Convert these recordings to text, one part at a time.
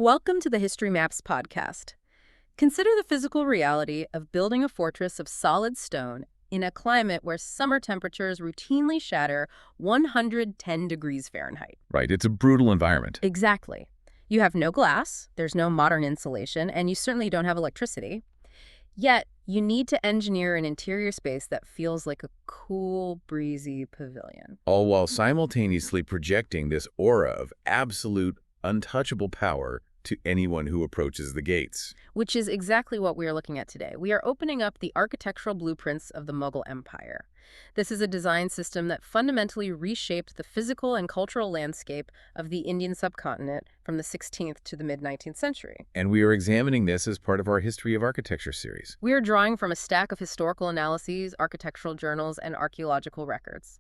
Welcome to the History Maps podcast. Consider the physical reality of building a fortress of solid stone in a climate where summer temperatures routinely shatter 110 degrees Fahrenheit. Right, it's a brutal environment. Exactly. You have no glass, there's no modern insulation, and you certainly don't have electricity. Yet, you need to engineer an interior space that feels like a cool, breezy pavilion. All while simultaneously projecting this aura of absolute, untouchable power to anyone who approaches the gates. Which is exactly what we are looking at today. We are opening up the architectural blueprints of the Mughal Empire. This is a design system that fundamentally reshaped the physical and cultural landscape of the Indian subcontinent from the 16th to the mid-19th century. And we are examining this as part of our History of Architecture series. We are drawing from a stack of historical analyses, architectural journals, and archaeological records.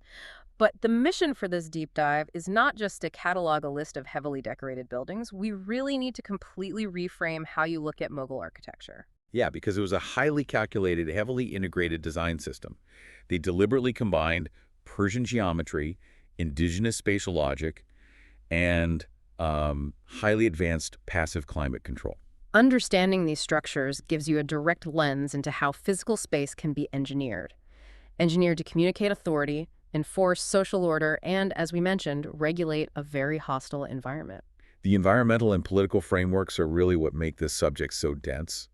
But the mission for this deep dive is not just to catalog a list of heavily decorated buildings. We really need to completely reframe how you look at Mughal architecture. Yeah, because it was a highly calculated, heavily integrated design system. They deliberately combined Persian geometry, indigenous spatial logic, and highly advanced passive climate control. Understanding these structures gives you a direct lens into how physical space can be engineered. Engineered to communicate authority, enforce social order, and, as we mentioned, regulate a very hostile environment. The environmental and political frameworks are really what make this subject so dense.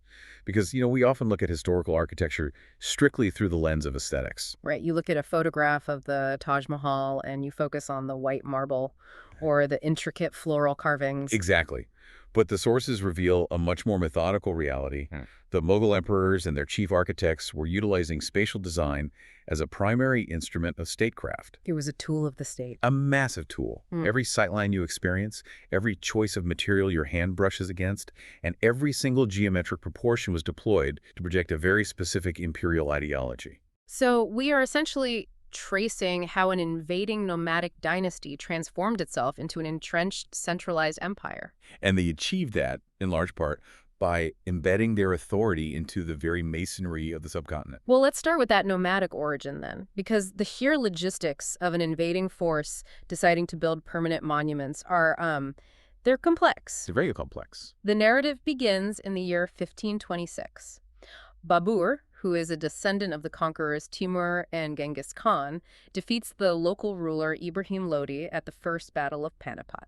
Because, we often look at historical architecture strictly through the lens of aesthetics. Right, you look at a photograph of the Taj Mahal and you focus on the white marble or the intricate floral carvings. Exactly. But the sources reveal a much more methodical reality. The Mughal emperors and their chief architects were utilizing spatial design as a primary instrument of statecraft. It was a tool of the state. A massive tool. Every sightline you experience, every choice of material your hand brushes against, and every single geometric proportion was deployed to project a very specific imperial ideology. So we are essentially tracing how an invading nomadic dynasty transformed itself into an entrenched, centralized empire. And they achieved that, in large part, by embedding their authority into the very masonry of the subcontinent. Well, let's start with that nomadic origin then, because the sheer logistics of an invading force deciding to build permanent monuments are, they're complex. They're very complex. The narrative begins in the year 1526. Babur, who is a descendant of the conquerors Timur and Genghis Khan, defeats the local ruler Ibrahim Lodi at the First Battle of Panipat,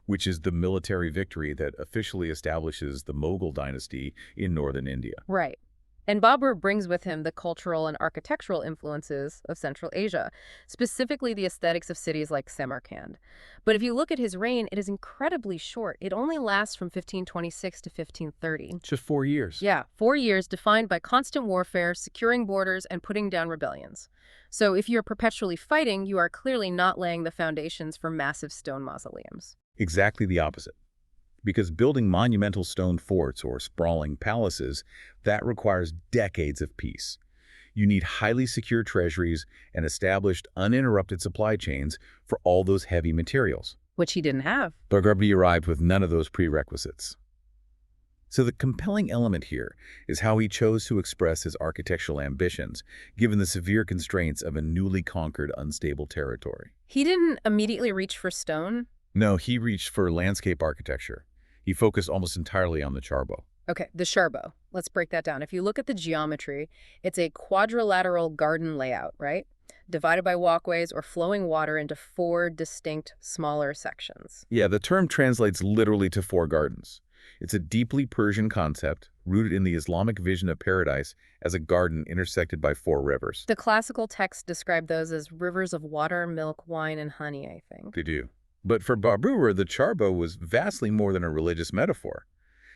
which is the military victory that officially establishes the Mughal dynasty in northern India. Right. And Babur brings with him the cultural and architectural influences of Central Asia, specifically the aesthetics of cities like Samarkand. But if you look at his reign, it is incredibly short. It only lasts from 1526 to 1530. Just 4 years. Yeah, 4 years defined by constant warfare, securing borders, and putting down rebellions. So if you're perpetually fighting, you are clearly not laying the foundations for massive stone mausoleums. Exactly the opposite. Because building monumental stone forts or sprawling palaces, that requires decades of peace. You need highly secure treasuries and established, uninterrupted supply chains for all those heavy materials. Which he didn't have. Baghrabdi arrived with none of those prerequisites. So the compelling element here is how he chose to express his architectural ambitions, given the severe constraints of a newly conquered, unstable territory. He didn't immediately reach for stone. No, he reached for landscape architecture. He focused almost entirely on the charbagh. Okay, the charbagh. Let's break that down. If you look at the geometry, it's a quadrilateral garden layout, right? Divided by walkways or flowing water into 4 distinct, smaller sections. Yeah, the term translates literally to 4 gardens. It's a deeply Persian concept, rooted in the Islamic vision of paradise as a garden intersected by 4 rivers. The classical texts describe those as rivers of water, milk, wine, and honey, I think. They do. But for Babur, the charbagh was vastly more than a religious metaphor.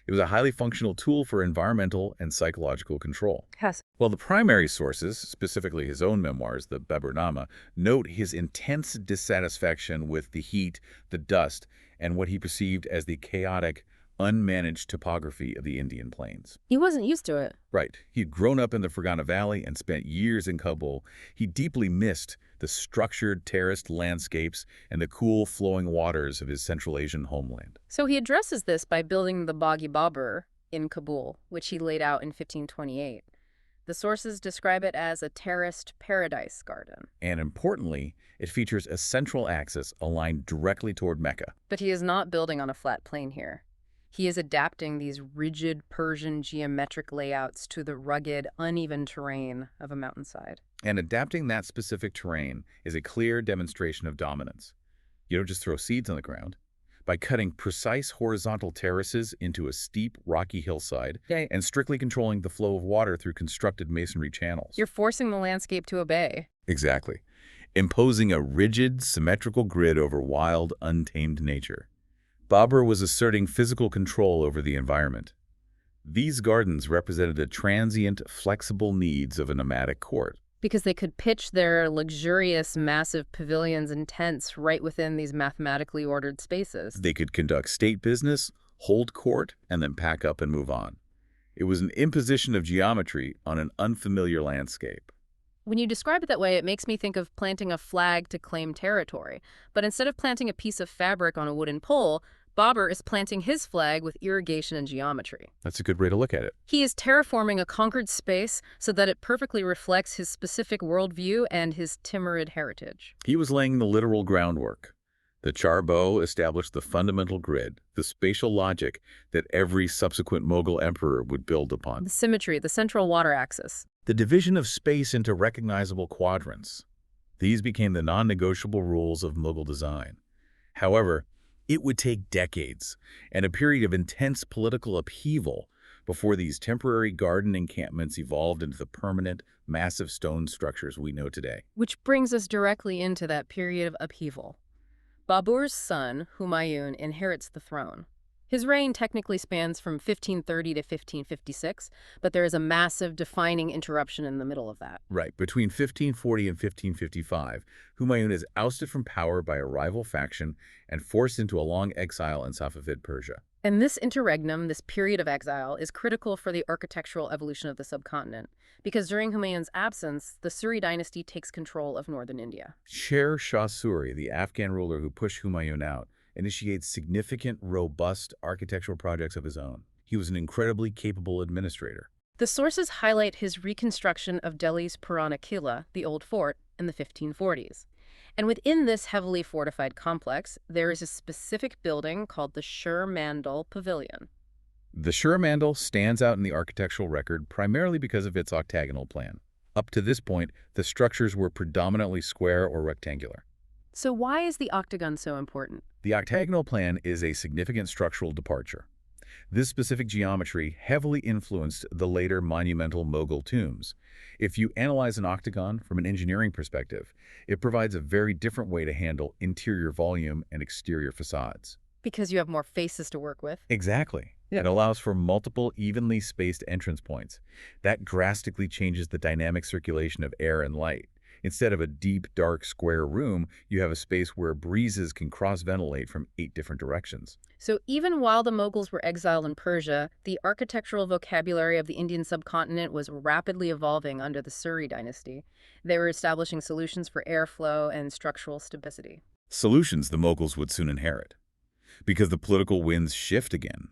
It was a highly functional tool for environmental and psychological control. Yes. Well, the primary sources, specifically his own memoirs, the Baburnama, note his intense dissatisfaction with the heat, the dust, and what he perceived as the chaotic, unmanaged topography of the Indian plains. He wasn't used to it. Right. He'd grown up in the Fergana Valley and spent years in Kabul. He deeply missed the structured, terraced landscapes and the cool, flowing waters of his Central Asian homeland. So he addresses this by building the Baghi Babur in Kabul, which he laid out in 1528. The sources describe it as a terraced paradise garden. And importantly, it features a central axis aligned directly toward Mecca. But he is not building on a flat plain here. He is adapting these rigid Persian geometric layouts to the rugged, uneven terrain of a mountainside. And adapting that specific terrain is a clear demonstration of dominance. You don't just throw seeds on the ground. By cutting precise horizontal terraces into a steep, rocky hillside Yeah. and strictly controlling the flow of water through constructed masonry channels. You're forcing the landscape to obey. Exactly. Imposing a rigid, symmetrical grid over wild, untamed nature. Babur was asserting physical control over the environment. These gardens represented the transient, flexible needs of a nomadic court. Because they could pitch their luxurious, massive pavilions and tents right within these mathematically ordered spaces. They could conduct state business, hold court, and then pack up and move on. It was an imposition of geometry on an unfamiliar landscape. When you describe it that way, it makes me think of planting a flag to claim territory. But instead of planting a piece of fabric on a wooden pole, Babur is planting his flag with irrigation and geometry. That's a good way to look at it. He is terraforming a conquered space so that it perfectly reflects his specific worldview and his Timurid heritage. He was laying the literal groundwork. The charbagh established the fundamental grid, the spatial logic that every subsequent Mughal emperor would build upon. The symmetry, the central water axis. The division of space into recognizable quadrants. These became the non-negotiable rules of Mughal design. However, it would take decades and a period of intense political upheaval before these temporary garden encampments evolved into the permanent, massive stone structures we know today. Which brings us directly into that period of upheaval. Babur's son, Humayun, inherits the throne. His reign technically spans from 1530 to 1556, but there is a massive defining interruption in the middle of that. Right. Between 1540 and 1555, Humayun is ousted from power by a rival faction and forced into a long exile in Safavid Persia. And this interregnum, this period of exile, is critical for the architectural evolution of the subcontinent, because during Humayun's absence, the Suri dynasty takes control of northern India. Sher Shah Suri, the Afghan ruler who pushed Humayun out, initiates significant, robust architectural projects of his own. He was an incredibly capable administrator. The sources highlight his reconstruction of Delhi's Purana Qila, the Old Fort, in the 1540s. And within this heavily fortified complex, there is a specific building called the Shah Mandal Pavilion. The Shah Mandal stands out in the architectural record primarily because of its octagonal plan. Up to this point, the structures were predominantly square or rectangular. So why is the octagon so important? The octagonal plan is a significant structural departure. This specific geometry heavily influenced the later monumental Mughal tombs. If you analyze an octagon from an engineering perspective, it provides a very different way to handle interior volume and exterior facades. Because you have more faces to work with. Exactly. It allows for multiple evenly spaced entrance points. That drastically changes the dynamic circulation of air and light. Instead of a deep, dark, square room, you have a space where breezes can cross-ventilate from 8 different directions. So even while the Mughals were exiled in Persia, the architectural vocabulary of the Indian subcontinent was rapidly evolving under the Suri dynasty. They were establishing solutions for airflow and structural stability. Solutions the Mughals would soon inherit. Because the political winds shift again,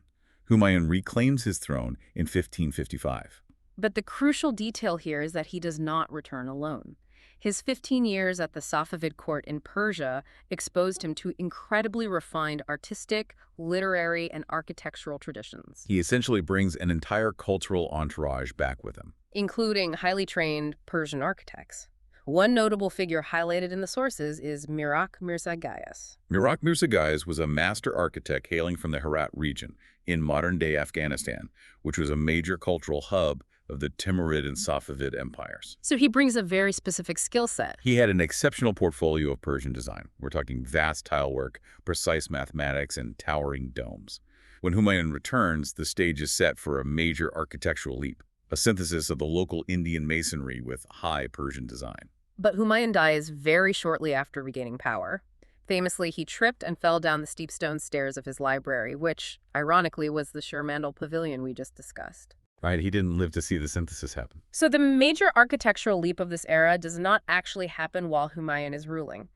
Humayun reclaims his throne in 1555. But the crucial detail here is that he does not return alone. His 15 years at the Safavid court in Persia exposed him to incredibly refined artistic, literary, and architectural traditions. He essentially brings an entire cultural entourage back with him. Including highly trained Persian architects. One notable figure highlighted in the sources is Mirak Mirza Gayas. Mirak Mirza Gayas was a master architect hailing from the Herat region in modern-day Afghanistan, which was a major cultural hub of the Timurid and Safavid empires. So he brings a very specific skill set. He had an exceptional portfolio of Persian design. We're talking vast tile work, precise mathematics, and towering domes. When Humayun returns, the stage is set for a major architectural leap, a synthesis of the local Indian masonry with high Persian design. But Humayun dies very shortly after regaining power. Famously, he tripped and fell down the steep stone stairs of his library, which, ironically, was the Shah Mandal Pavilion we just discussed. Right, he didn't live to see the synthesis happen. So the major architectural leap of this era does not actually happen while Humayun is ruling.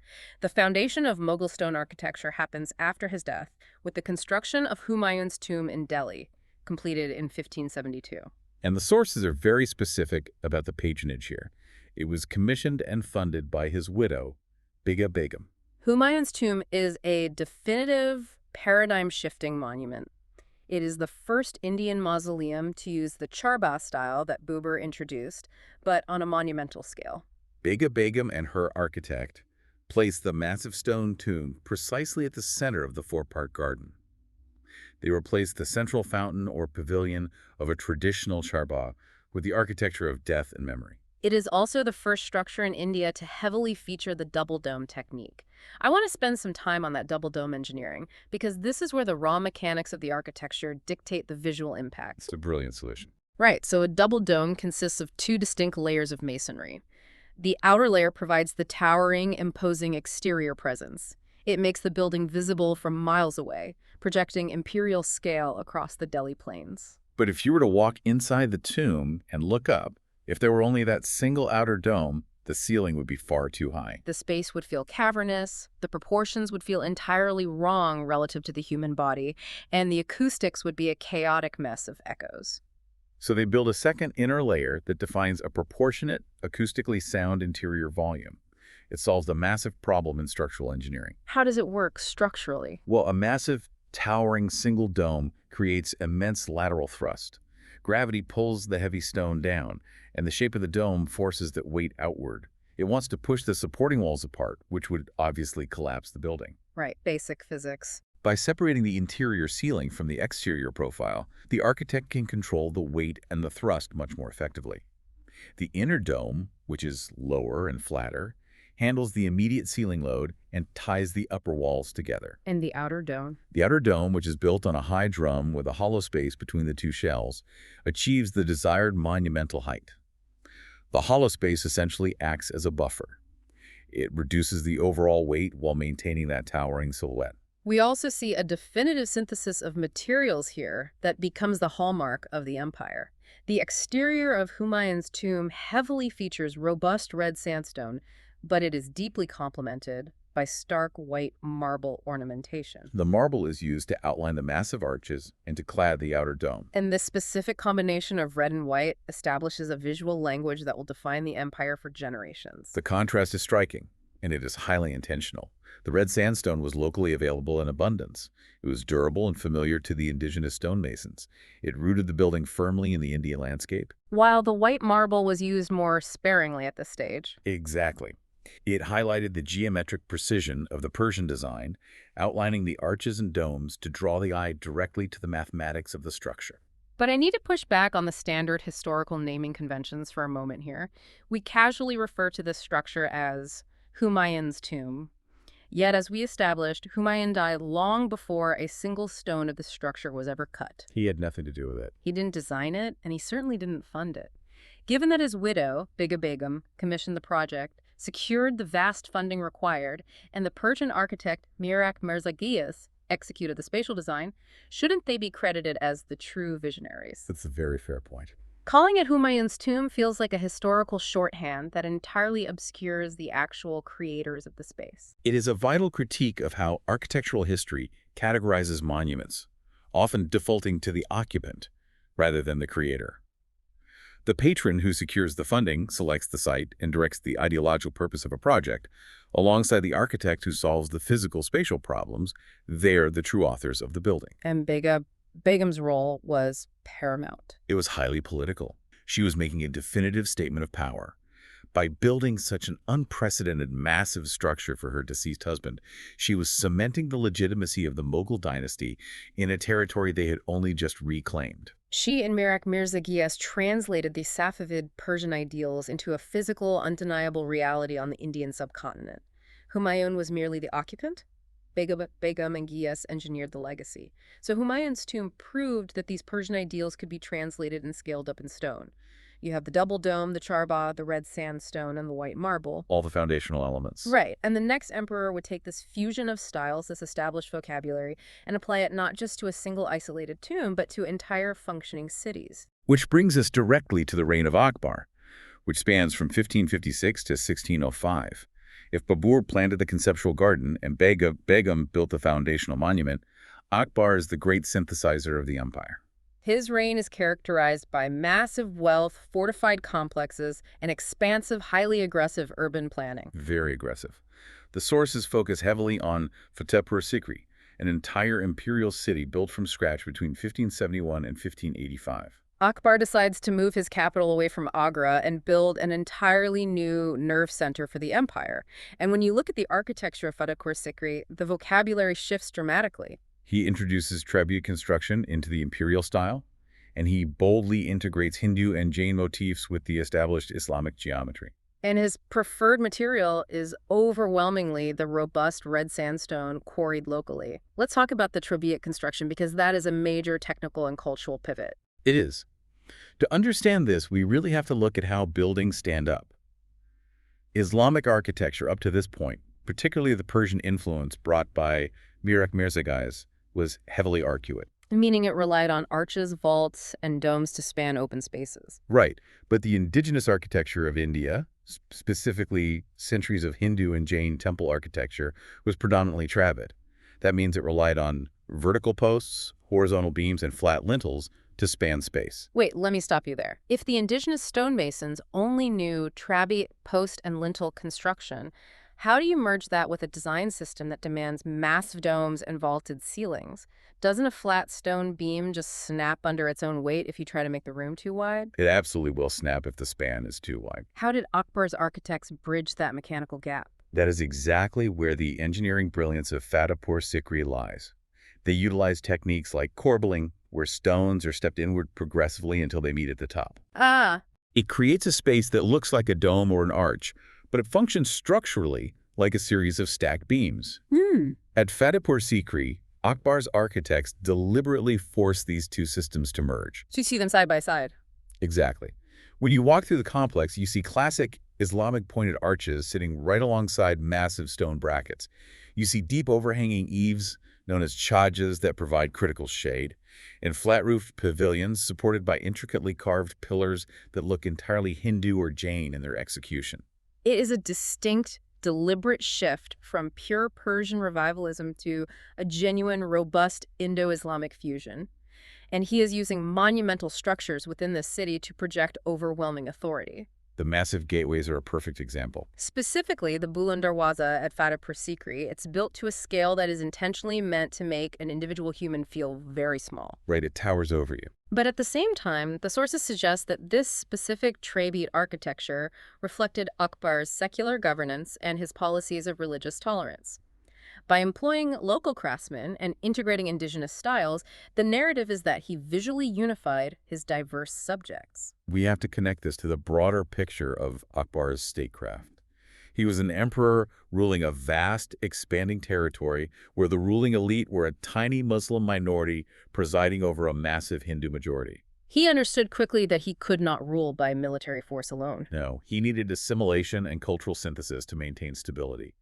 The foundation of Mughal stone architecture happens after his death, with the construction of Humayun's tomb in Delhi, completed in 1572. And the sources are very specific about the patronage here. It was commissioned and funded by his widow, Biga Begum. Humayun's tomb is a definitive, paradigm-shifting monument. It is the first Indian mausoleum to use the charbagh style that Babur introduced, but on a monumental scale. Bega Begum and her architect placed the massive stone tomb precisely at the center of the four-part garden. They replaced the central fountain or pavilion of a traditional charbagh with the architecture of death and memory. It is also the first structure in India to heavily feature the double dome technique. I want to spend some time on that double dome engineering because this is where the raw mechanics of the architecture dictate the visual impact. It's a brilliant solution. Right, so a double dome consists of two distinct layers of masonry. The outer layer provides the towering, imposing exterior presence. It makes the building visible from miles away, projecting imperial scale across the Delhi plains. But if you were to walk inside the tomb and look up, if there were only that single outer dome, the ceiling would be far too high. The space would feel cavernous, the proportions would feel entirely wrong relative to the human body, and the acoustics would be a chaotic mess of echoes. So they build a second inner layer that defines a proportionate, acoustically sound interior volume. It solves a massive problem in structural engineering. How does it work structurally? Well, a massive, towering single dome creates immense lateral thrust. Gravity pulls the heavy stone down, and the shape of the dome forces that weight outward. It wants to push the supporting walls apart, which would obviously collapse the building. Right, basic physics. By separating the interior ceiling from the exterior profile, the architect can control the weight and the thrust much more effectively. The inner dome, which is lower and flatter, handles the immediate ceiling load and ties the upper walls together. And the outer dome? The outer dome, which is built on a high drum with a hollow space between the two shells, achieves the desired monumental height. The hollow space essentially acts as a buffer. It reduces the overall weight while maintaining that towering silhouette. We also see a definitive synthesis of materials here that becomes the hallmark of the empire. The exterior of Humayun's tomb heavily features robust red sandstone, but it is deeply complemented by stark white marble ornamentation. The marble is used to outline the massive arches and to clad the outer dome. And this specific combination of red and white establishes a visual language that will define the empire for generations. The contrast is striking, and it is highly intentional. The red sandstone was locally available in abundance. It was durable and familiar to the indigenous stonemasons. It rooted the building firmly in the Indian landscape. While the white marble was used more sparingly at this stage. Exactly. It highlighted the geometric precision of the Persian design, outlining the arches and domes to draw the eye directly to the mathematics of the structure. But I need to push back on the standard historical naming conventions for a moment here. We casually refer to this structure as Humayun's tomb. Yet, as we established, Humayun died long before a single stone of the structure was ever cut. He had nothing to do with it. He didn't design it, and he certainly didn't fund it. Given that his widow, Bega Begum, commissioned the project, secured the vast funding required, and the Persian architect Mirak Mirzagias executed the spatial design, shouldn't they be credited as the true visionaries? That's a very fair point. Calling it Humayun's tomb feels like a historical shorthand that entirely obscures the actual creators of the space. It is a vital critique of how architectural history categorizes monuments, often defaulting to the occupant rather than the creator. The patron who secures the funding selects the site and directs the ideological purpose of a project, alongside the architect who solves the physical spatial problems. They're the true authors of the building. And Begum's role was paramount. It was highly political. She was making a definitive statement of power. By building such an unprecedented massive structure for her deceased husband, she was cementing the legitimacy of the Mughal dynasty in a territory they had only just reclaimed. She and Mirak Mirzagias translated the Safavid Persian ideals into a physical, undeniable reality on the Indian subcontinent. Humayun was merely the occupant. Begum and Giyas engineered the legacy. So Humayun's tomb proved that these Persian ideals could be translated and scaled up in stone. You have the double dome, the charbagh, the red sandstone, and the white marble. All the foundational elements. Right, and the next emperor would take this fusion of styles, this established vocabulary, and apply it not just to a single isolated tomb, but to entire functioning cities. Which brings us directly to the reign of Akbar, which spans from 1556 to 1605. If Babur planted the conceptual garden and Begum built the foundational monument, Akbar is the great synthesizer of the empire. His reign is characterized by massive wealth, fortified complexes, and expansive, highly aggressive urban planning. Very aggressive. The sources focus heavily on Fatehpur Sikri an entire imperial city built from scratch between 1571 and 1585. Akbar decides to move his capital away from Agra and build an entirely new nerve center for the empire. And when you look at the architecture of Fatehpur Sikri, the vocabulary shifts dramatically. He introduces trebuchet construction into the imperial style, and he boldly integrates Hindu and Jain motifs with the established Islamic geometry. And his preferred material is overwhelmingly the robust red sandstone quarried locally. Let's talk about the trebuchet construction because that is a major technical and cultural pivot. It is. To understand this, we really have to look at how buildings stand up. Islamic architecture up to this point, particularly the Persian influence brought by Mirak Mirzagais, was heavily arcuate. Meaning it relied on arches, vaults, and domes to span open spaces. Right, but the indigenous architecture of India, specifically centuries of Hindu and Jain temple architecture, was predominantly trabid. That means it relied on vertical posts, horizontal beams, and flat lintels to span space. Wait, let me stop you there. If the indigenous stonemasons only knew trabby post and lintel construction, how do you merge that with a design system that demands massive domes and vaulted ceilings? Doesn't a flat stone beam just snap under its own weight if you try to make the room too wide? It absolutely will snap if the span is too wide. How did Akbar's architects bridge that mechanical gap? That is exactly where the engineering brilliance of Fatehpur Sikri lies. They utilize techniques like corbelling, where stones are stepped inward progressively until they meet at the top. It creates a space that looks like a dome or an arch, but it functions structurally like a series of stacked beams. At Fatehpur Sikri, Akbar's architects deliberately forced these two systems to merge. So you see them side by side. Exactly. When you walk through the complex, you see classic Islamic pointed arches sitting right alongside massive stone brackets. You see deep overhanging eaves, known as chajahs, that provide critical shade, and flat-roofed pavilions supported by intricately carved pillars that look entirely Hindu or Jain in their execution. It is a distinct, deliberate shift from pure Persian revivalism to a genuine, robust Indo-Islamic fusion. And he is using monumental structures within the city to project overwhelming authority. The massive gateways are a perfect example. Specifically, the Buland Darwaza at Fatehpur Sikri, it's built to a scale that is intentionally meant to make an individual human feel very small. Right, it towers over you. But at the same time, the sources suggest that this specific trebuchet architecture reflected Akbar's secular governance and his policies of religious tolerance. By employing local craftsmen and integrating indigenous styles, the narrative is that he visually unified his diverse subjects. We have to connect this to the broader picture of Akbar's statecraft. He was an emperor ruling a vast, expanding territory where the ruling elite were a tiny Muslim minority presiding over a massive Hindu majority. He understood quickly that he could not rule by military force alone. No, he needed assimilation and cultural synthesis to maintain stability.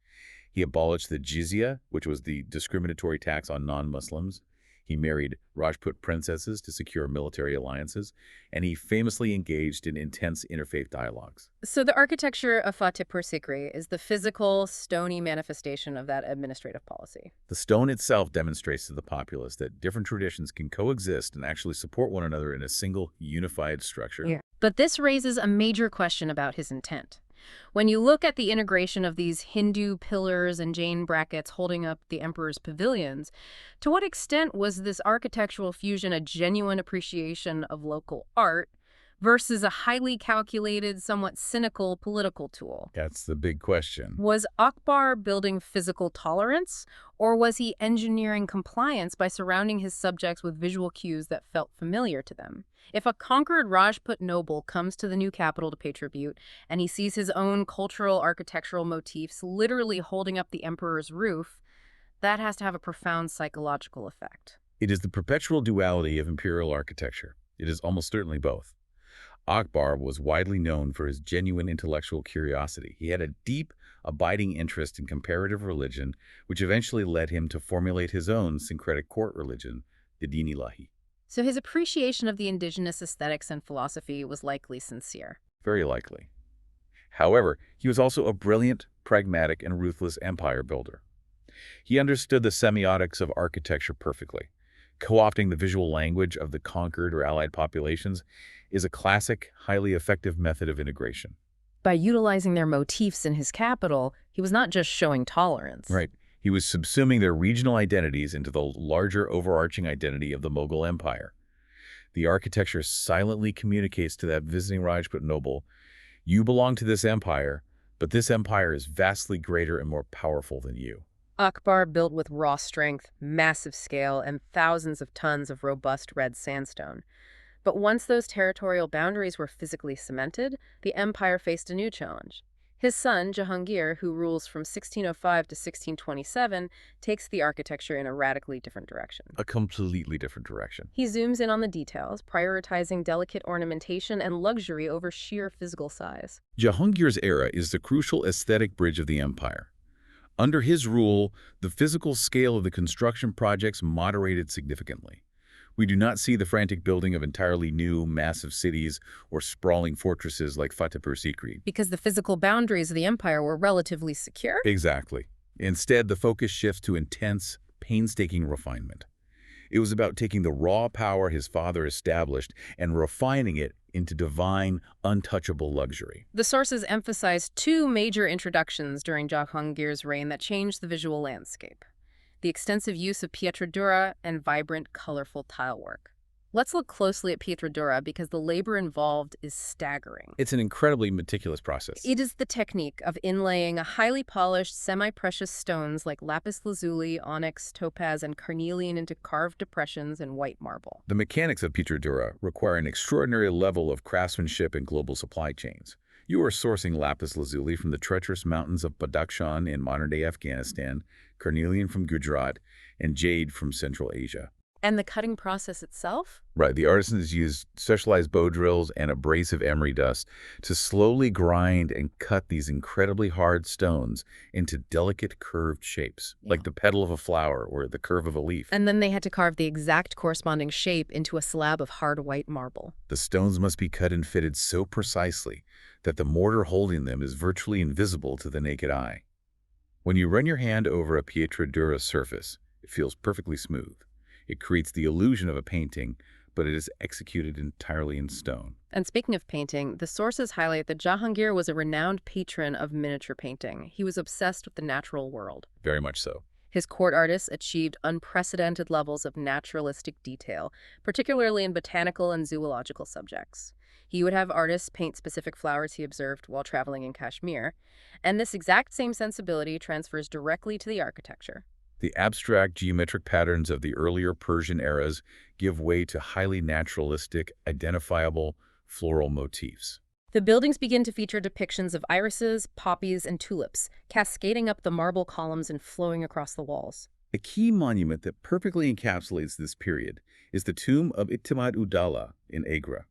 He abolished the jizya, which was the discriminatory tax on non-Muslims. He married Rajput princesses to secure military alliances, and he famously engaged in intense interfaith dialogues. So the architecture of Fatehpur Sikri is the physical, stony manifestation of that administrative policy. The stone itself demonstrates to the populace that different traditions can coexist and actually support one another in a single, unified structure. Yeah. But this raises a major question about his intent. When you look at the integration of these Hindu pillars and Jain brackets holding up the emperor's pavilions, to what extent was this architectural fusion a genuine appreciation of local art versus a highly calculated, somewhat cynical political tool? That's the big question. Was Akbar building physical tolerance, or was he engineering compliance by surrounding his subjects with visual cues that felt familiar to them? If a conquered Rajput noble comes to the new capital to pay tribute, and he sees his own cultural architectural motifs literally holding up the emperor's roof, that has to have a profound psychological effect. It is the perpetual duality of imperial architecture. It is almost certainly both. Akbar was widely known for his genuine intellectual curiosity. He had a deep, abiding interest in comparative religion, which eventually led him to formulate his own syncretic court religion, the Din-i-Ilahi. So his appreciation of the indigenous aesthetics and philosophy was likely sincere. Very likely. However, he was also a brilliant, pragmatic, and ruthless empire builder. He understood the semiotics of architecture perfectly. Co-opting the visual language of the conquered or allied populations is a classic, highly effective method of integration. By utilizing their motifs in his capital, he was not just showing tolerance. Right. He was subsuming their regional identities into the larger overarching identity of the Mughal Empire. The architecture silently communicates to that visiting Rajput noble, you belong to this empire, but this empire is vastly greater and more powerful than you. Akbar built with raw strength, massive scale, and thousands of tons of robust red sandstone. But once those territorial boundaries were physically cemented, the empire faced a new challenge. His son, Jahangir, who rules from 1605 to 1627, takes the architecture in a radically different direction. A completely different direction. He zooms in on the details, prioritizing delicate ornamentation and luxury over sheer physical size. Jahangir's era is the crucial aesthetic bridge of the empire. Under his rule, the physical scale of the construction projects moderated significantly. We do not see the frantic building of entirely new, massive cities or sprawling fortresses like Fatehpur Sikri. Because the physical boundaries of the empire were relatively secure? Exactly. Instead, the focus shifts to intense, painstaking refinement. It was about taking the raw power his father established and refining it into divine, untouchable luxury. The sources emphasize two major introductions during Jahangir's reign that changed the visual landscape: the extensive use of pietra dura and vibrant, colorful tile work. Let's look closely at pietra dura because the labor involved is staggering. It's an incredibly meticulous process. It is the technique of inlaying a highly polished, semi-precious stones like lapis lazuli, onyx, topaz, and carnelian into carved depressions in white marble. The mechanics of pietra dura require an extraordinary level of craftsmanship in global supply chains. You are sourcing lapis lazuli from the treacherous mountains of Badakhshan in modern-day Afghanistan, carnelian from Gujarat, and jade from Central Asia. And the cutting process itself? Right, the artisans use specialized bow drills and abrasive emery dust to slowly grind and cut these incredibly hard stones into delicate curved shapes, like the petal of a flower or the curve of a leaf. And then they had to carve the exact corresponding shape into a slab of hard white marble. The stones must be cut and fitted so precisely that the mortar holding them is virtually invisible to the naked eye. When you run your hand over a pietra dura surface, it feels perfectly smooth. It creates the illusion of a painting, but it is executed entirely in stone. And speaking of painting, the sources highlight that Jahangir was a renowned patron of miniature painting. He was obsessed with the natural world. Very much so. His court artists achieved unprecedented levels of naturalistic detail, particularly in botanical and zoological subjects. He would have artists paint specific flowers he observed while traveling in Kashmir, and this exact same sensibility transfers directly to the architecture. The abstract geometric patterns of the earlier Persian eras give way to highly naturalistic, identifiable floral motifs. The buildings begin to feature depictions of irises, poppies, and tulips, cascading up the marble columns and flowing across the walls. A key monument that perfectly encapsulates this period is the tomb of Ihtimad-ud-Dawla in Agra.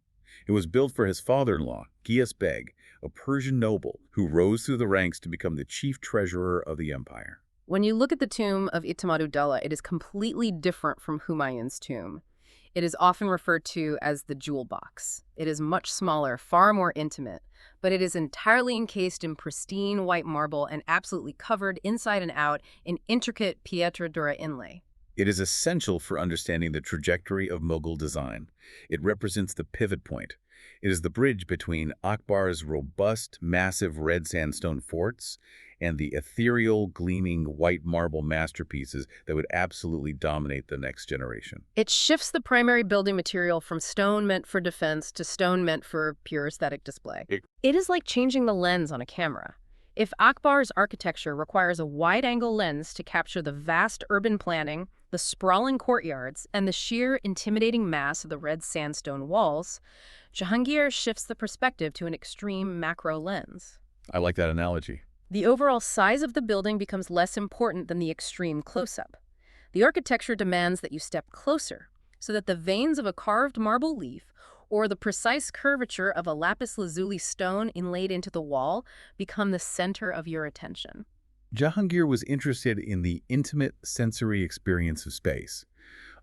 It was built for his father-in-law, Ghiyas Beg, a Persian noble who rose through the ranks to become the chief treasurer of the empire. When you look at the tomb of Ihtimad-ud-Dawla, it is completely different from Humayun's tomb. It is often referred to as the jewel box. It is much smaller, far more intimate, but it is entirely encased in pristine white marble and absolutely covered inside and out in intricate pietra dura inlay. It is essential for understanding the trajectory of Mughal design. It represents the pivot point. It is the bridge between Akbar's robust, massive red sandstone forts and the ethereal, gleaming white marble masterpieces that would absolutely dominate the next generation. It shifts the primary building material from stone meant for defense to stone meant for pure aesthetic display. It is like changing the lens on a camera. If Akbar's architecture requires a wide-angle lens to capture the vast urban planning, the sprawling courtyards, and the sheer, intimidating mass of the red sandstone walls, Jahangir shifts the perspective to an extreme macro lens. I like that analogy. The overall size of the building becomes less important than the extreme close-up. The architecture demands that you step closer, so that the veins of a carved marble leaf or the precise curvature of a lapis lazuli stone inlaid into the wall become the center of your attention. Jahangir was interested in the intimate sensory experience of space.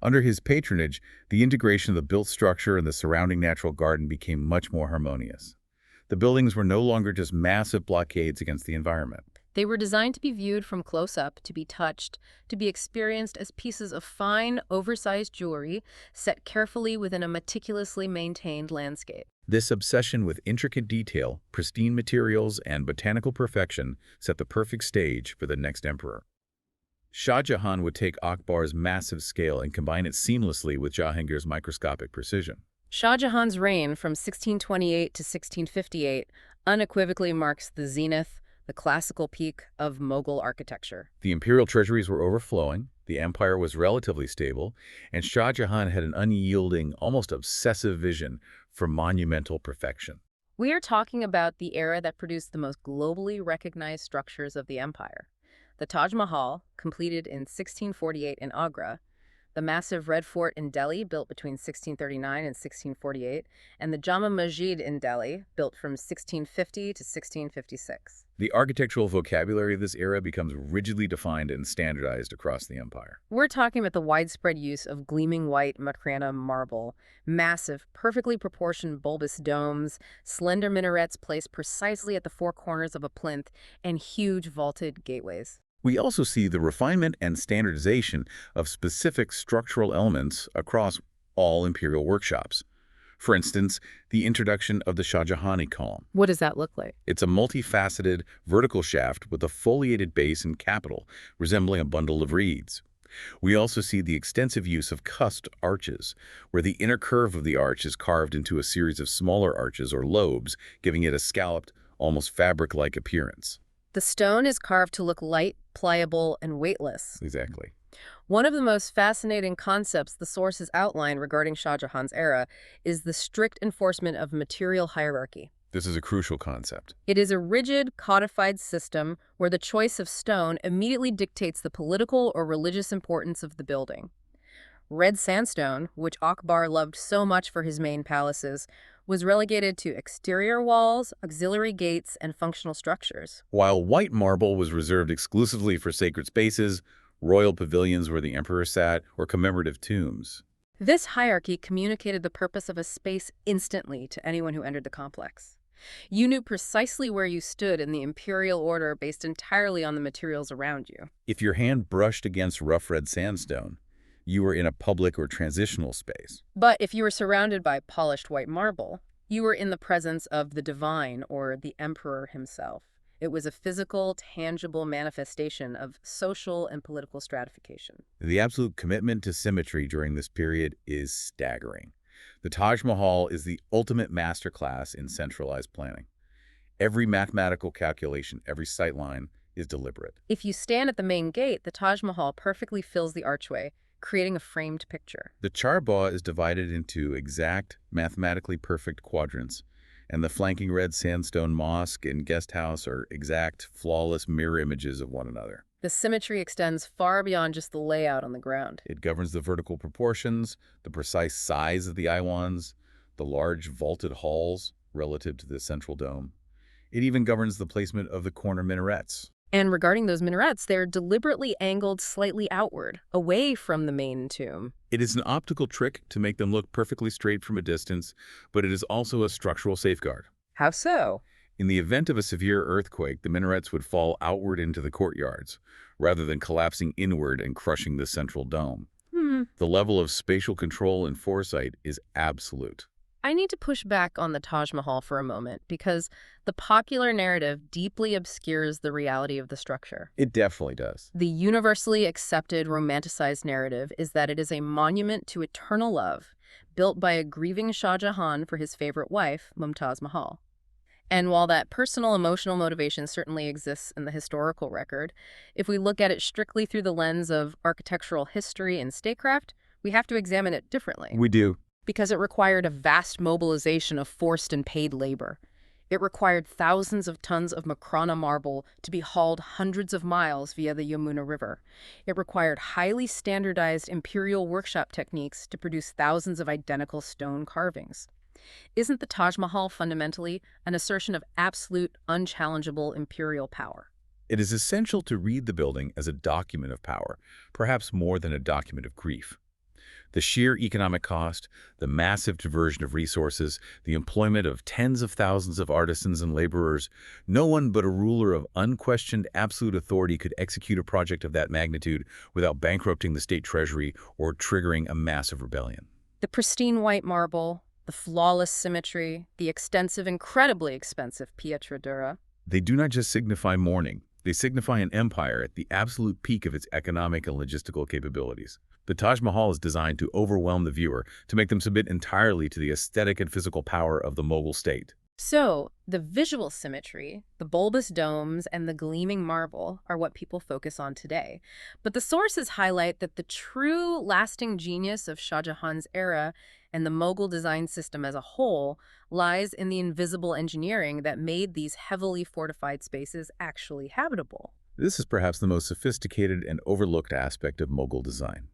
Under his patronage, the integration of the built structure and the surrounding natural garden became much more harmonious. The buildings were no longer just massive blockades against the environment. They were designed to be viewed from close up, to be touched, to be experienced as pieces of fine, oversized jewelry set carefully within a meticulously maintained landscape. This obsession with intricate detail, pristine materials, and botanical perfection set the perfect stage for the next emperor. Shah Jahan would take Akbar's massive scale and combine it seamlessly with Jahangir's microscopic precision. Shah Jahan's reign from 1628 to 1658 unequivocally marks the zenith, the classical peak of Mughal architecture. The imperial treasuries were overflowing, the empire was relatively stable, and Shah Jahan had an unyielding, almost obsessive vision for monumental perfection. We are talking about the era that produced the most globally recognized structures of the empire. The Taj Mahal, completed in 1648 in Agra, the massive Red Fort in Delhi, built between 1639 and 1648, and the Jama Masjid in Delhi, built from 1650 to 1656. The architectural vocabulary of this era becomes rigidly defined and standardized across the empire. We're talking about the widespread use of gleaming white Makrana marble, massive, perfectly proportioned bulbous domes, slender minarets placed precisely at the four corners of a plinth, and huge vaulted gateways. We also see the refinement and standardization of specific structural elements across all imperial workshops. For instance, the introduction of the Shah Jahani column. What does that look like? It's a multifaceted vertical shaft with a foliated base and capital, resembling a bundle of reeds. We also see the extensive use of cusped arches, where the inner curve of the arch is carved into a series of smaller arches or lobes, giving it a scalloped, almost fabric-like appearance. The stone is carved to look light, pliable, and weightless. Exactly. One of the most fascinating concepts the sources outline regarding Shah Jahan's era is the strict enforcement of material hierarchy. This is a crucial concept. It is a rigid, codified system where the choice of stone immediately dictates the political or religious importance of the building. Red sandstone, which Akbar loved so much for his main palaces, was relegated to exterior walls, auxiliary gates, and functional structures. While white marble was reserved exclusively for sacred spaces, royal pavilions where the emperor sat, or commemorative tombs. This hierarchy communicated the purpose of a space instantly to anyone who entered the complex. You knew precisely where you stood in the imperial order based entirely on the materials around you. If your hand brushed against rough red sandstone, you were in a public or transitional space. But if you were surrounded by polished white marble, you were in the presence of the divine or the emperor himself. It was a physical, tangible manifestation of social and political stratification. The absolute commitment to symmetry during this period is staggering. The Taj Mahal is the ultimate masterclass in centralized planning. Every mathematical calculation, every sightline is deliberate. If you stand at the main gate, the Taj Mahal perfectly fills the archway, creating a framed picture. The charbagh is divided into exact, mathematically perfect quadrants, and the flanking red sandstone mosque and guest house are exact, flawless mirror images of one another. The symmetry extends far beyond just the layout on the ground. It governs the vertical proportions, the precise size of the iwans, the large vaulted halls relative to the central dome. It even governs the placement of the corner minarets. And regarding those minarets, they're deliberately angled slightly outward, away from the main tomb. It is an optical trick to make them look perfectly straight from a distance, but it is also a structural safeguard. How so? In the event of a severe earthquake, the minarets would fall outward into the courtyards, rather than collapsing inward and crushing the central dome. The level of spatial control and foresight is absolute. I need to push back on the Taj Mahal for a moment because the popular narrative deeply obscures the reality of the structure. It definitely does. The universally accepted romanticized narrative is that it is a monument to eternal love, built by a grieving Shah Jahan for his favorite wife, Mumtaz Mahal. And while that personal emotional motivation certainly exists in the historical record, if we look at it strictly through the lens of architectural history and statecraft, we have to examine it differently. We do. Because it required a vast mobilization of forced and paid labor. It required thousands of tons of Makrana marble to be hauled hundreds of miles via the Yamuna River. It required highly standardized imperial workshop techniques to produce thousands of identical stone carvings. Isn't the Taj Mahal fundamentally an assertion of absolute, unchallengeable imperial power? It is essential to read the building as a document of power, perhaps more than a document of grief. The sheer economic cost, the massive diversion of resources, the employment of tens of thousands of artisans and laborers, no one but a ruler of unquestioned absolute authority could execute a project of that magnitude without bankrupting the state treasury or triggering a massive rebellion. The pristine white marble, the flawless symmetry, the extensive, incredibly expensive pietra dura. They do not just signify mourning, They signify an empire at the absolute peak of its economic and logistical capabilities. The Taj Mahal is designed to overwhelm the viewer, to make them submit entirely to the aesthetic and physical power of the Mughal state. So, the visual symmetry, the bulbous domes, and the gleaming marble are what people focus on today. But the sources highlight that the true lasting genius of Shah Jahan's era and the Mughal design system as a whole lies in the invisible engineering that made these heavily fortified spaces actually habitable. This is perhaps the most sophisticated and overlooked aspect of Mughal design.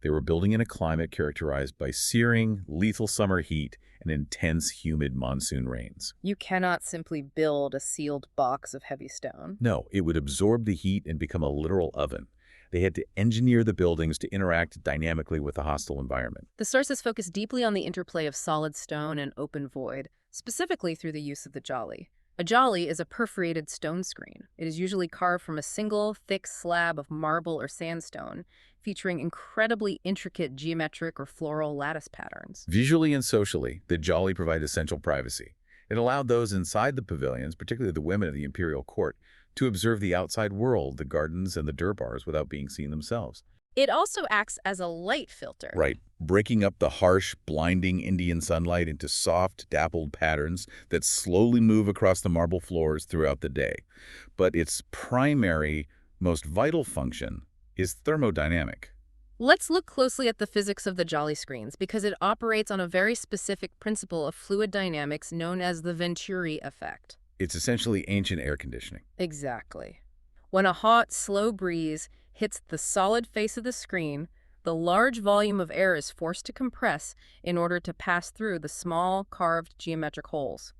They were building in a climate characterized by searing, lethal summer heat and intense, humid monsoon rains. You cannot simply build a sealed box of heavy stone. No, it would absorb the heat and become a literal oven. They had to engineer the buildings to interact dynamically with the hostile environment. The sources focus deeply on the interplay of solid stone and open void, specifically through the use of the jolly. A jolly is a perforated stone screen. It is usually carved from a single, thick slab of marble or sandstone, featuring incredibly intricate geometric or floral lattice patterns. Visually and socially, the jolly provided essential privacy. It allowed those inside the pavilions, particularly the women of the imperial court, to observe the outside world, the gardens and the durbars, without being seen themselves. It also acts as a light filter. Right, breaking up the harsh, blinding Indian sunlight into soft, dappled patterns that slowly move across the marble floors throughout the day. But its primary, most vital function is thermodynamic. Let's look closely at the physics of the jolly screens because it operates on a very specific principle of fluid dynamics known as the Venturi effect. It's essentially ancient air conditioning. Exactly. When a hot, slow breeze hits the solid face of the screen, the large volume of air is forced to compress in order to pass through the small, carved geometric holes.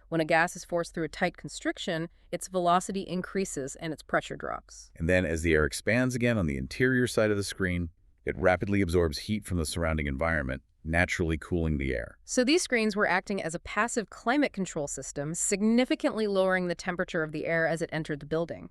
When a gas is forced through a tight constriction, its velocity increases and its pressure drops. And then as the air expands again on the interior side of the screen, it rapidly absorbs heat from the surrounding environment, naturally cooling the air. So these screens were acting as a passive climate control system, significantly lowering the temperature of the air as it entered the building.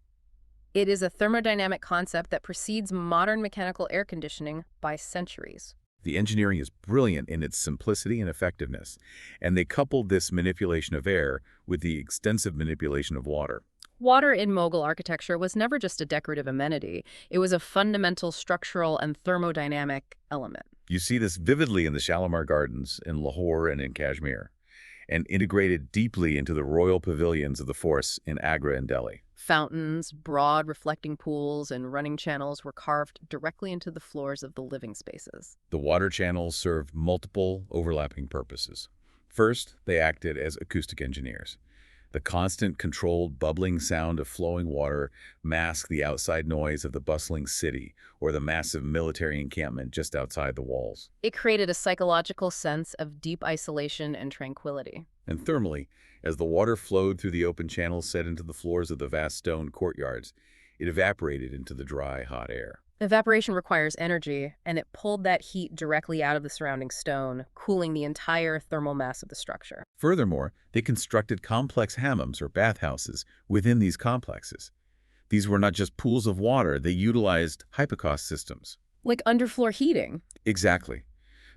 It is a thermodynamic concept that precedes modern mechanical air conditioning by centuries. The engineering is brilliant in its simplicity and effectiveness, and they coupled this manipulation of air with the extensive manipulation of water. Water in Mughal architecture was never just a decorative amenity. It was a fundamental structural and thermodynamic element. You see this vividly in the Shalimar Gardens in Lahore and in Kashmir, and integrated deeply into the royal pavilions of the force in Agra and Delhi. Fountains, broad reflecting pools, and running channels were carved directly into the floors of the living spaces. The water channels served multiple overlapping purposes. First, they acted as acoustic engineers. The constant, controlled, bubbling sound of flowing water masked the outside noise of the bustling city or the massive military encampment just outside the walls. It created a psychological sense of deep isolation and tranquility. And thermally, as the water flowed through the open channels set into the floors of the vast stone courtyards, it evaporated into the dry, hot air. Evaporation requires energy, and it pulled that heat directly out of the surrounding stone, cooling the entire thermal mass of the structure. Furthermore, they constructed complex hammams or bathhouses within these complexes. These were not just pools of water, they utilized hypocaust systems. Like underfloor heating. Exactly.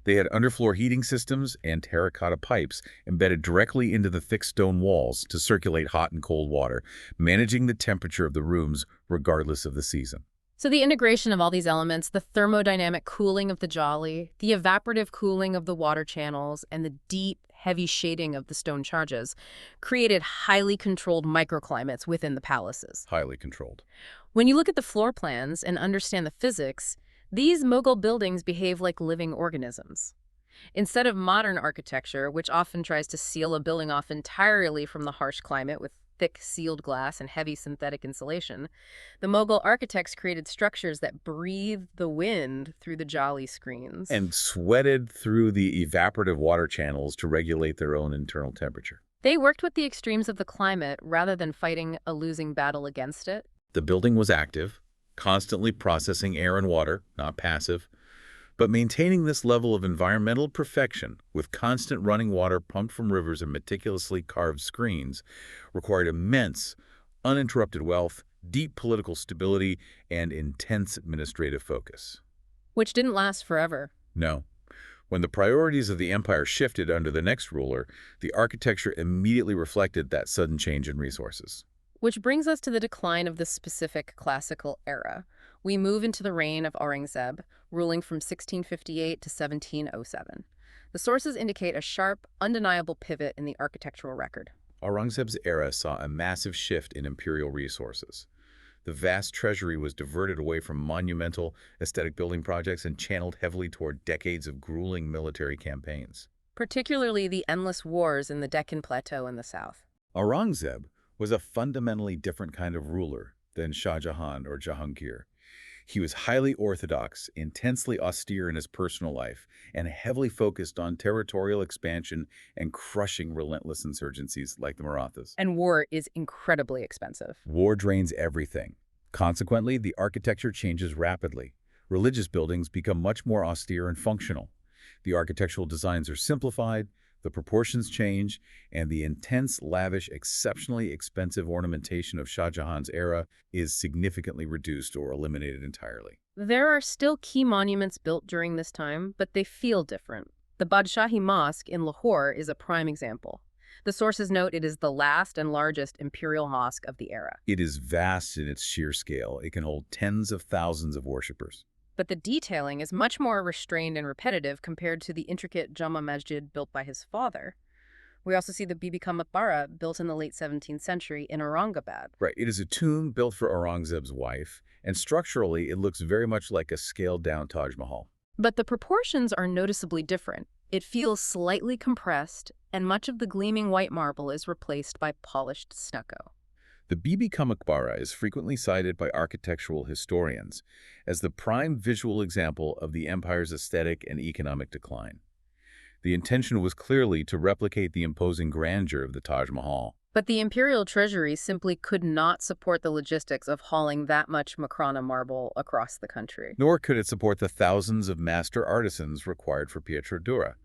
They had underfloor heating systems and terracotta pipes embedded directly into the thick stone walls to circulate hot and cold water, managing the temperature of the rooms regardless of the season. So the integration of all these elements, the thermodynamic cooling of the jolly, the evaporative cooling of the water channels, and the deep, heavy shading of the stone charges, created highly controlled microclimates within the palaces. Highly controlled. When you look at the floor plans and understand the physics, these Mughal buildings behave like living organisms. Instead of modern architecture, which often tries to seal a building off entirely from the harsh climate with thick sealed glass and heavy synthetic insulation, the Mughal architects created structures that breathed the wind through the jolly screens. And sweated through the evaporative water channels to regulate their own internal temperature. They worked with the extremes of the climate rather than fighting a losing battle against it. The building was active, constantly processing air and water, not passive, but maintaining this level of environmental perfection with constant running water pumped from rivers and meticulously carved screens required immense, uninterrupted wealth, deep political stability, and intense administrative focus. Which didn't last forever. No. When the priorities of the empire shifted under the next ruler, the architecture immediately reflected that sudden change in resources. Which brings us to the decline of the specific classical era. We move into the reign of Aurangzeb, ruling from 1658 to 1707. The sources indicate a sharp, undeniable pivot in the architectural record. Aurangzeb's era saw a massive shift in imperial resources. The vast treasury was diverted away from monumental, aesthetic building projects and channeled heavily toward decades of grueling military campaigns. Particularly the endless wars in the Deccan Plateau in the south. Aurangzeb was a fundamentally different kind of ruler than Shah Jahan or Jahangir. He was highly orthodox, intensely austere in his personal life, and heavily focused on territorial expansion and crushing relentless insurgencies like the Marathas. And war is incredibly expensive. War drains everything. Consequently, the architecture changes rapidly. Religious buildings become much more austere and functional. The architectural designs are simplified, the proportions change, and the intense, lavish, exceptionally expensive ornamentation of Shah Jahan's era is significantly reduced or eliminated entirely. There are still key monuments built during this time, but they feel different. The Badshahi Mosque in Lahore is a prime example. The sources note it is the last and largest imperial mosque of the era. It is vast in its sheer scale. It can hold tens of thousands of worshippers. But the detailing is much more restrained and repetitive compared to the intricate Jama Masjid built by his father. We also see the Bibi Ka Maqbara, built in the late 17th century in Aurangabad. Right. It is a tomb built for Aurangzeb's wife, and structurally it looks very much like a scaled-down Taj Mahal. But the proportions are noticeably different. It feels slightly compressed, and much of the gleaming white marble is replaced by polished stucco. The Bibi Ka Maqbara is frequently cited by architectural historians as the prime visual example of the empire's aesthetic and economic decline. The intention was clearly to replicate the imposing grandeur of the Taj Mahal. But the imperial treasury simply could not support the logistics of hauling that much Makrana marble across the country. Nor could it support the thousands of master artisans required for pietra dura.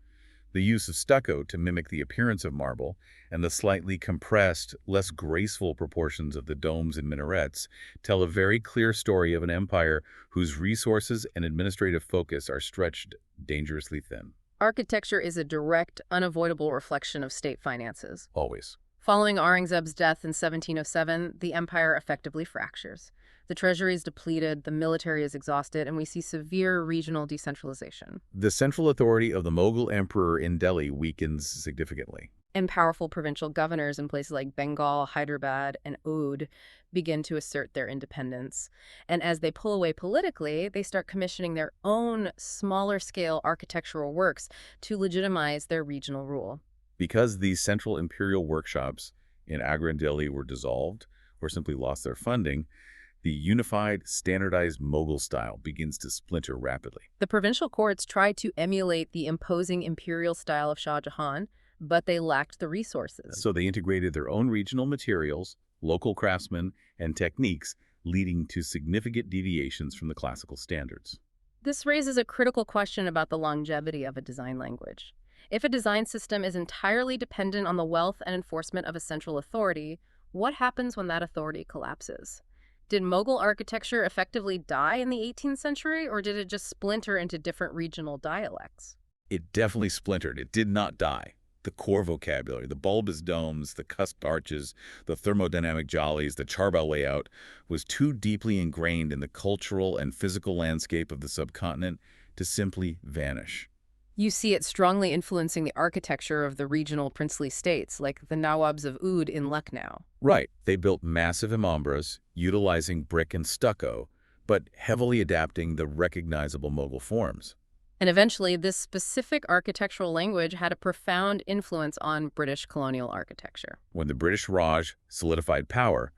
The use of stucco to mimic the appearance of marble and the slightly compressed, less graceful proportions of the domes and minarets tell a very clear story of an empire whose resources and administrative focus are stretched dangerously thin. Architecture is a direct, unavoidable reflection of state finances. Always. Following Aurangzeb's death in 1707, the empire effectively fractures. The treasury is depleted, the military is exhausted, and we see severe regional decentralization. The central authority of the Mughal emperor in Delhi weakens significantly. And powerful provincial governors in places like Bengal, Hyderabad, and Oudh begin to assert their independence. And as they pull away politically, they start commissioning their own smaller-scale architectural works to legitimize their regional rule. Because these central imperial workshops in Agra and Delhi were dissolved or simply lost their funding, the unified, standardized Mughal style begins to splinter rapidly. The provincial courts tried to emulate the imposing imperial style of Shah Jahan, but they lacked the resources. So they integrated their own regional materials, local craftsmen, and techniques, leading to significant deviations from the classical standards. This raises a critical question about the longevity of a design language. If a design system is entirely dependent on the wealth and enforcement of a central authority, what happens when that authority collapses? Did Mughal architecture effectively die in the 18th century, or did it just splinter into different regional dialects? It definitely splintered. It did not die. The core vocabulary, the bulbous domes, the cusped arches, the thermodynamic jollies, the charbagh layout, was too deeply ingrained in the cultural and physical landscape of the subcontinent to simply vanish. You see it strongly influencing the architecture of the regional princely states, like the Nawabs of Oudh in Lucknow. Right. They built massive imambras, utilizing brick and stucco, but heavily adapting the recognizable Mughal forms. And eventually, this specific architectural language had a profound influence on British colonial architecture. When the British Raj solidified power,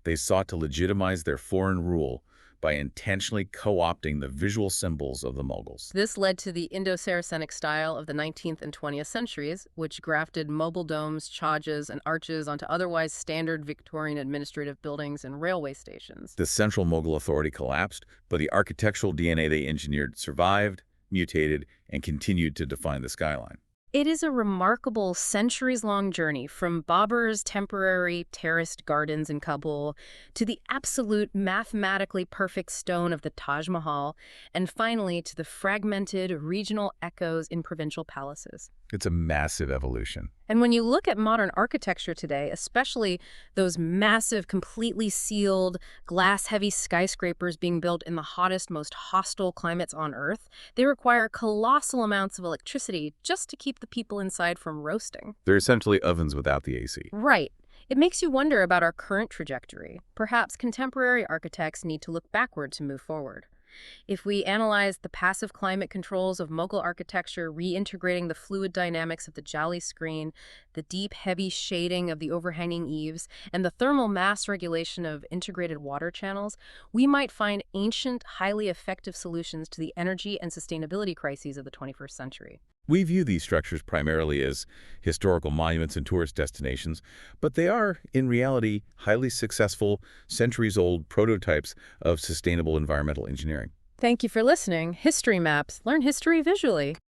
they sought to legitimize their foreign rule by intentionally co-opting the visual symbols of the Mughals. This led to the Indo-Saracenic style of the 19th and 20th centuries, which grafted mobile domes, chajahs, and arches onto otherwise standard Victorian administrative buildings and railway stations. The central Mughal authority collapsed, but the architectural DNA they engineered survived, mutated, and continued to define the skyline. It is a remarkable centuries-long journey from Babur's temporary terraced gardens in Kabul to the absolute mathematically perfect stone of the Taj Mahal, and finally to the fragmented regional echoes in provincial palaces. It's a massive evolution. And when you look at modern architecture today, especially those massive, completely sealed, glass-heavy skyscrapers being built in the hottest, most hostile climates on Earth, they require colossal amounts of electricity just to keep the people inside from roasting. They're essentially ovens without the AC. Right. It makes you wonder about our current trajectory. Perhaps contemporary architects need to look backward to move forward. If we analyze the passive climate controls of Mughal architecture, reintegrating the fluid dynamics of the jali screen, the deep, heavy shading of the overhanging eaves, and the thermal mass regulation of integrated water channels, we might find ancient, highly effective solutions to the energy and sustainability crises of the 21st century. We view these structures primarily as historical monuments and tourist destinations, but they are, in reality, highly successful, centuries-old prototypes of sustainable environmental engineering. Thank you for listening. History Maps. Learn history visually.